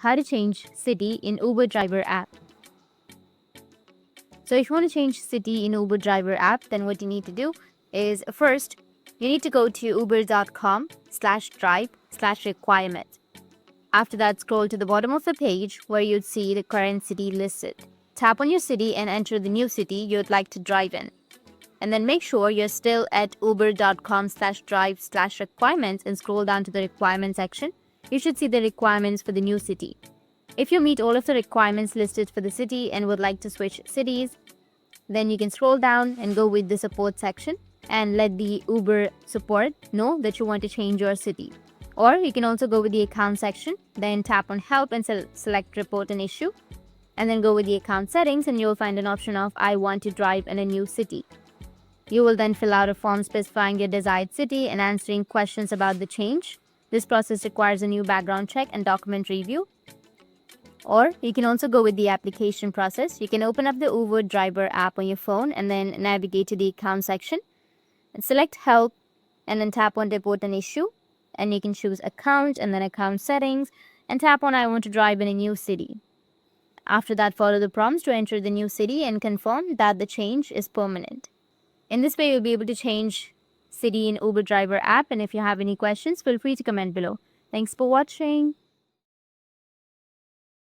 how to change city in Uber driver app. So if you want to change city in Uber driver app, then what you need to do is first, you need to go to uber.com/drive/requirement. After that, scroll to the bottom of the page where you'd see the current city listed. Tap on your city and enter the new city you'd like to drive in. And then make sure you're still at uber.com/drive/requirements and scroll down to the requirements section. You should see the requirements for the new city. If you meet all of the requirements listed for the city and would like to switch cities, then you can scroll down and go with the support section and let the Uber support know that you want to change your city. Or you can also go with the account section, then tap on help and select report an issue, and then go with the account settings and you'll find an option of I want to drive in a new city. You will then fill out a form specifying your desired city and answering questions about the change. This process requires a new background check and document review. Or you can also go with the application process. You can open up the Uber driver app on your phone and then navigate to the account section and select help and then tap on report an issue, and you can choose account and then account settings and tap on I want to drive in a new city. After that, follow the prompts to enter the new city and confirm that the change is permanent. In this way, you'll be able to change city in Uber driver app, and if you have any questions, feel free to comment below. Thanks for watching.